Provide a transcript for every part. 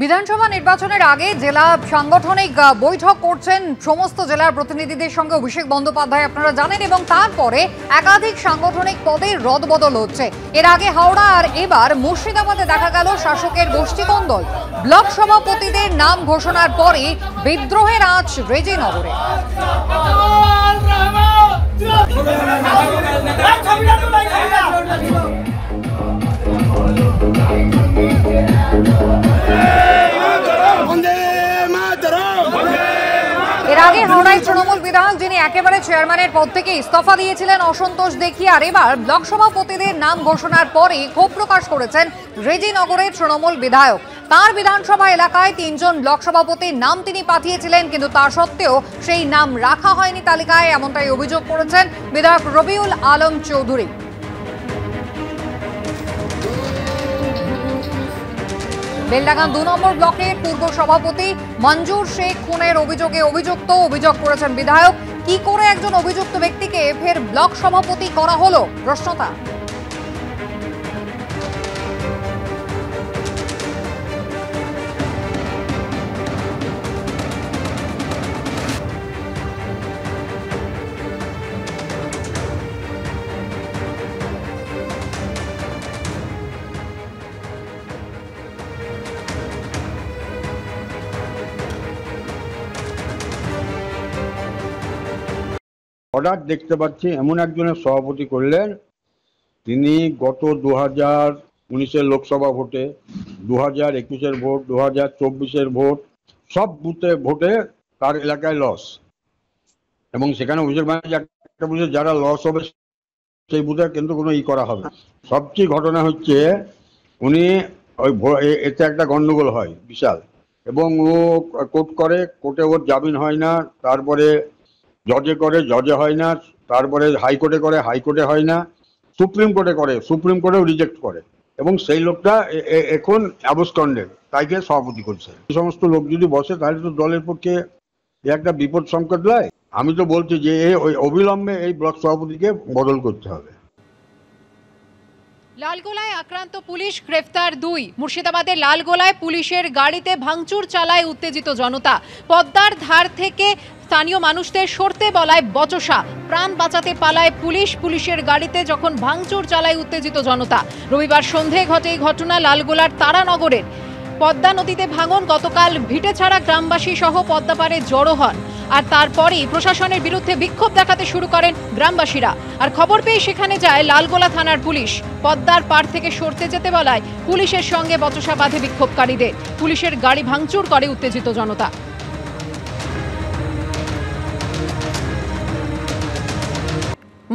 বিধানসভা নির্বাচনের আগে জেলা সাংগঠনিক বৈঠক করছেন সমস্ত জেলার প্রতিনিধিদের সঙ্গে অভিষেক বন্দ্যোপাধ্যায়, আপনারা জানেন, এবং তারপরে একাধিক সাংগঠনিক পদে রদবদল হচ্ছে। এর আগে হাওড়া আর এবার মুর্শিদাবাদে দেখা গেল শাসকের গোষ্ঠীকন্দল। ব্লক সভাপতিদের নাম ঘোষণার পরে বিদ্রোহের আঁচ রেজিনগরে। এর আগে হাওড়ায় তৃণমূল বিধায়ক যিনি একেবারে চেয়ারম্যানের পদ থেকে ইস্তফা দিয়েছিলেন অসন্তোষ দেখিয়ে, আর এবার ব্লক সভাপতিদের নাম ঘোষণার পরে ক্ষোভ প্রকাশ করেছেন রেজিনগরের তৃণমূল বিধায়ক। তার বিধানসভা এলাকায় 3 জন ব্লক সভাপতির নাম তিনি পাঠিয়েছিলেন, কিন্তু তা সত্ত্বেও সেই নাম রাখা হয়নি তালিকায়, এমনটাই অভিযোগ করেছেন বিধায়ক রবিউল আলম চৌধুরী। বেলডাঙ্গা 2 নম্বর ব্লকের পূর্ব সভাপতি মঞ্জুর শেখ খুনের অভিযোগে অভিযোগ করেছেন বিধায়ক। কি করে একজন অভিযুক্ত ব্যক্তিকে ফের ব্লক সভাপতি করা হলো, প্রশ্নটা। হঠাৎ দেখতে পাচ্ছি এমন একজনের সভাপতি করলেন, তিনি গত 2019-এর লোকসভা ভোটে, 2021-এর ভোট, 2024-এর ভোট, সব বুথে ভোটে তার এলাকায় লস, এবং সেখানে অভিষেক ব্যানার্জি একটা বুঝে যারা লস হবে সেই বুথে কিন্তু কোনো করা হবে। সবচেয়ে ঘটনা হচ্ছে উনি ওই এতে একটা গন্ডগোল হয় বিশাল, এবং ও কোর্টে ওর জামিন হয় না, তারপরে জজে হয় না, তারপরে হাইকোর্টে হয় না, সুপ্রিম কোর্টেও রিজেক্ট করে, এবং সেই লোকটা এখন অ্যাবসকন্ডেড, তাইকে সভাপতি করছে। এই সমস্ত লোক যদি বসে তাহলে তো দলের পক্ষে একটা বিপদ সংকট নয়। আমি তো বলছি যে অবিলম্বে এই ব্লক সভাপতিকে বদল করতে হবে। লালগোলায় আক্রান্ত পুলিশ, গ্রেফতার 2। মুর্শিদাবাদের লালগোলায় পুলিশের গাড়িতে ভাঙচুর চালায় উত্তেজিত জনতা। পদ্মার ধার থেকে স্থানীয় মানুষদের সরতে বলায় বচসা, প্রাণ বাঁচাতে পালায় পুলিশের গাড়িতে যখন ভাঙচুর চালায় উত্তেজিত জনতা। রবিবার সন্ধে ঘটে এই ঘটনা লালগোলার তারানগরের। পদ্মা নদীতে ভাঙন, গতকাল ভিটেছাড়া গ্রামবাসী সহ পদ্মা পাড়ে জড়ো হন, আর তারপরেই প্রশাসনের বিরুদ্ধে বিক্ষোভ দেখাতে শুরু করেন গ্রামবাসীরা। আর খবর পেয়ে সেখানে যায় লালগোলা থানার পুলিশ। পদ্মার পাড় থেকে সরতে যেতে বলায় পুলিশের সঙ্গে বচসা বাঁধে বিক্ষোভকারীদের। পুলিশের গাড়ি ভাঙচুর করে উত্তেজিত জনতা।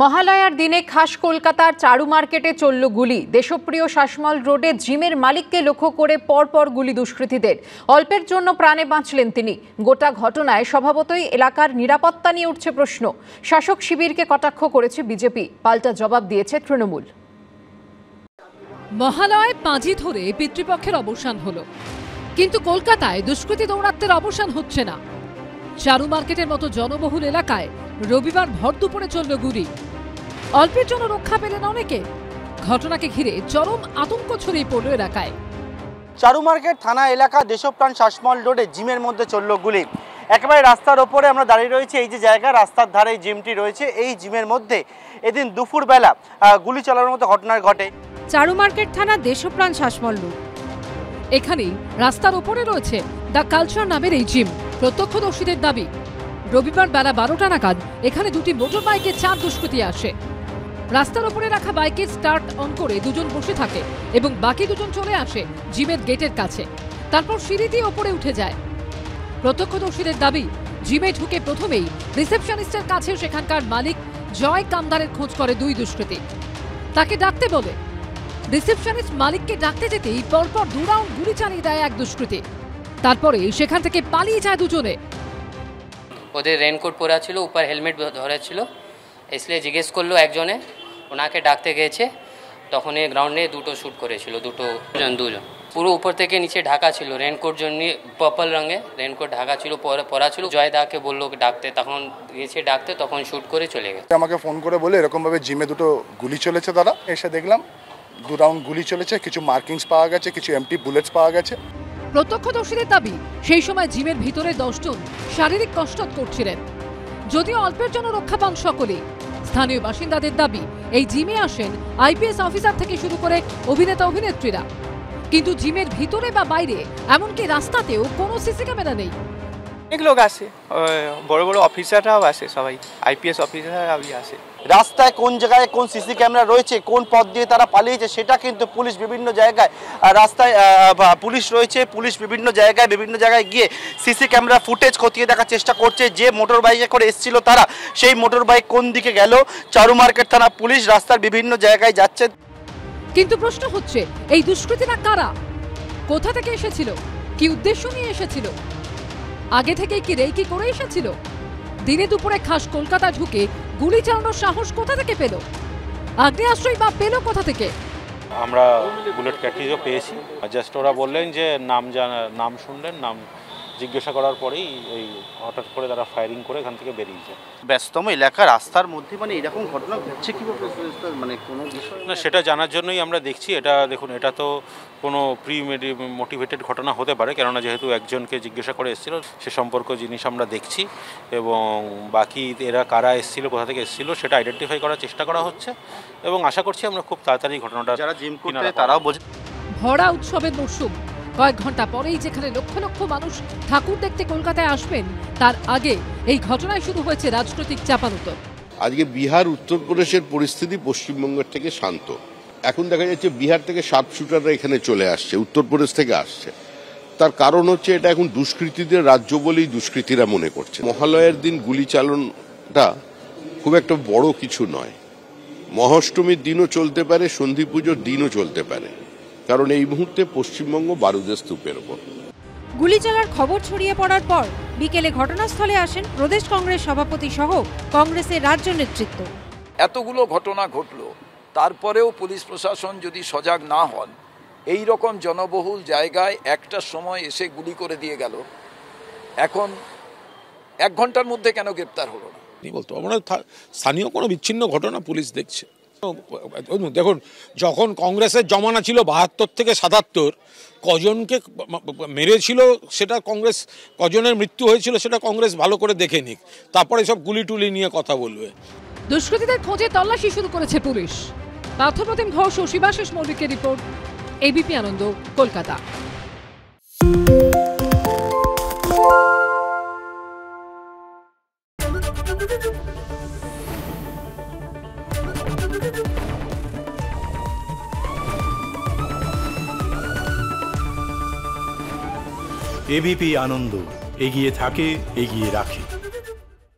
মহালয়ার দিনে খাস কলকাতার চারু মার্কেটে চলল গুলি। দেশপ্রিয় শাসমল রোডে জিমের মালিককে লক্ষ্য করে পরপর গুলি দুষ্কৃতীদের। অল্পের জন্য প্রাণে বাঁচলেন তিনি। গোটা ঘটনায় স্বভাবতই এলাকার নিরাপত্তা নিয়ে উঠছে প্রশ্ন। শাসক শিবিরকে কটাক্ষ করেছে বিজেপি, পাল্টা জবাব দিয়েছে তৃণমূল। মহালয়ায় পাঁজি ধরে পিতৃপক্ষের অবসান হলো, কিন্তু কলকাতায় দুষ্কৃতী দৌরাত্মের অবসান হচ্ছে না। চারু মার্কেটের মতো জনবহুল এলাকায় রবিবার ভর দুপুরে চলল গুলি। অল্পের জন্য রক্ষা পেলেন অনেকে। ঘটনাকে ঘিরে চরম আতঙ্ক ছড়িয়ে পড়ল এলাকায়। চারু মার্কেট থানা এলাকা দেশপ্রাণ শাসমল রোডে জিমের মধ্যে চলল গুলি। একেবারে রাস্তার ওপরে আমরা দাঁড়িয়ে রয়েছি, এই যে জায়গা, রাস্তার ধারে জিমটি রয়েছে, এই জিমের মধ্যে এদিন দুপুরবেলা গুলি চালানোর মতো ঘটনা ঘটে। চারু মার্কেট থানা দেশপ্রাণ শাসমল রোড, এখানেই রাস্তার ওপরে রয়েছে দ্য কালচার নামের এই জিম। প্রত্যক্ষদর্শীদের দাবি, রবিবার বেলা 12টা নাগাদ এখানে দুটি মোটর বাইকে 4 দুষ্কৃতী আসে। রাস্তার ওপরে রাখা বাইকে স্টার্ট অন করে দুজন বসে থাকে এবং বাকি দুজন চলে আসে জিমের গেটের কাছে, তারপর সিঁড়ি দিয়ে ওপরে উঠে যায়। প্রত্যক্ষদর্শীদের দাবি, জিমে ঢুকে প্রথমেই রিসেপশনিস্টের কাছে সেখানকার মালিক জয় কামদারের খোঁজ করে 2 দুষ্কৃতী। তাকে ডাকতে বলে। রিসেপশনিস্ট মালিককে ডাকতে যেতেই পরপর 2 রাউন্ড গুলি চালিয়ে দেয় এক দুষ্কৃতী। তারপরে সেখান থেকে পালিয়ে যায় দুজনে। ওদের রেনকোট পরা ছিল, উপর হেলমেট ধরা ছিল, इसलिए জিজ্ঞেস করলো একজনে, ওনাকে ডাকতে গেছে, তখন এই গ্রাউন্ডে দুটো শ্যুট করেছিল, দুজন পুরো উপর থেকে নিচে ঢাকা ছিল, রেনকোট জন্য পার্পল রঙে রেনকোট ঢাকা ছিল, পরা ছিল। জয় দাকে বললো ডাকতে, তখন গেছে ডাকতে, তখন শ্যুট করে চলে গেছে। আমাকে ফোন করে বলে এরকমভাবে জিমে দুটো গুলি চলেছে, দাদা এসে দেখলাম 2 রাউন্ড গুলি চলেছে, কিছু মার্কিংস পাওয়া গেছে, কিছু এমটি বুলেটস পাওয়া গেছে। প্রত্যক্ষদর্শীদের দাবি সেই সময় জিমের ভিতরে 10 জন শারীরিক কসরত করছিলেন। যদিও অল্পের জন্য রক্ষা পান সকলে। স্থানীয় বাসিন্দাদের দাবি এই জিমে আসেন আইপিএস অফিসার থেকে শুরু করে অভিনেতা অভিনেত্রীরা, কিন্তু জিমের ভিতরে বা বাইরে এমনকি রাস্তাতেও কোনো সিসি ক্যামেরা নেই। অনেক লোক আসে, বড় বড় অফিসাররাও আসে, সবাই আইপিএস অফিসাররাও আসে। রাস্তায় কোন জায়গায় কোন সিসি ক্যামেরা রয়েছে, কোন পথ দিয়ে তারা পালিয়েছে, সেটা কিন্তু পুলিশ বিভিন্ন জায়গায় রাস্তায় পুলিশ রয়েছে, পুলিশ বিভিন্ন জায়গায় গিয়ে সিসি ক্যামেরা ফুটেজ খতিয়ে দেখার চেষ্টা করছে। যে মোটর বাইকে করে এসেছিল তারা, সেই মোটর বাইক কোন দিকে গেল। চারু মার্কেট থানা পুলিশ রাস্তার বিভিন্ন জায়গায় যাচ্ছে। কিন্তু প্রশ্ন হচ্ছে, এই দুষ্কৃতীরা কারা, কোথা থেকে এসেছিল, কি উদ্দেশ্য নিয়ে এসেছিল, আগে থেকে কি রেকি করে এসেছিল? দিনে দুপুরে খাস কলকাতা ঢুকে গুলি চালানোর সাহস কোথা থেকে পেল? আগ্নেয়াস্ত্রই বা পেল কোথা থেকে? আমরা বুলেট ক্যাটরিজও পেয়েছি। জাস্ট ওরা বললেন যে নাম শুনলেন, নাম জিজ্ঞাসা করার পরেই এই হঠাৎ করে তারা ফায়ারিং করে এখান থেকে বেরিয়েছে। ব্যস্ততম এলাকা, রাস্তার মধ্যে মানে এরকম ঘটনা ঘটছে কিভাবে, মানে কোনো বিষয় না, সেটা জানার জন্যই আমরা দেখছি। এটা দেখুন, এটা তো কোনো মোটিভেটেড ঘটনা হতে পারে, কেননা যেহেতু একজনকে জিজ্ঞাসা করে এসেছিল সে সম্পর্ক জিনিস আমরা দেখছি, এবং বাকি এরা কারা এসেছিল, কোথা থেকে এসেছিল সেটা আইডেন্টিফাই করার চেষ্টা করা হচ্ছে, এবং আশা করছি আমরা খুব তাড়াতাড়ি ঘটনাটা যারা জিম করতে তারাও বোঝে। ভরা উৎসবের মরশুম, কয়েক ঘন্টা পরেই যেখানে লক্ষ লক্ষ মানুষ ঠাকুর দেখতে কলকাতায় আসবেন, তার আগে এই ঘটনায় শুরু হয়েছে রাজনৈতিক চাপানুতর। আজকে বিহার উত্তরপ্রদেশের পরিস্থিতি পশ্চিমবঙ্গের থেকে শান্ত। এখন দেখা যাচ্ছে বিহার থেকে শার্পশুটাররা এখানে চলে আসছে, উত্তরপ্রদেশ থেকে আসছে। তার কারণ হচ্ছে এটা এখন দুষ্কৃতীদের রাজ্য বলেই দুষ্কৃতীরা মনে করছে। মহালয়ের দিন গুলি চালনটা খুব একটা বড় কিছু নয়। মহাষ্টমীর দিনও চলতে পারে, সন্ধি পুজোর দিনও চলতে পারে, কারণ এই মুহূর্তে পশ্চিমবঙ্গ বারুদের স্তূপের ওপর। গুলি চলার খবর ছড়িয়ে পড়ার পর বিকেলে ঘটনাস্থলে আসেন প্রদেশ কংগ্রেস সভাপতি সহ কংগ্রেসের রাজ্য নেতৃত্ব। এতগুলো ঘটনা ঘটল, তারপরেও পুলিশ প্রশাসন যদি সজাগ না হন, এই রকম জনবহুল জায়গায় একটা সময় এসে গুলি করে দিয়ে গেল, এখন 1 ঘন্টার মধ্যে কেন গ্রেপ্তার হলো না? বলতো আমরা স্থানীয় কোনো বিচ্ছিন্ন ঘটনা পুলিশ দেখছে। দেখুন, যখন কংগ্রেসের জমানা ছিল 72 থেকে 77, কজনকে মেরেছিল সেটা কংগ্রেস, কজনের মৃত্যু হয়েছিল সেটা কংগ্রেস ভালো করে দেখে নিক, তারপরে সব গুলি টুলি নিয়ে কথা বলবে। দুষ্কৃতীদের খোঁজে তল্লাশি শুরু করেছে পুলিশ। পার্থপ্রতিম ঘোষ ও শিবাশিস মল্লিকের রিপোর্ট, এবিপি আনন্দ, কলকাতা। এবিপি আনন্দ, এগিয়ে থাকে, এগিয়ে রাখে।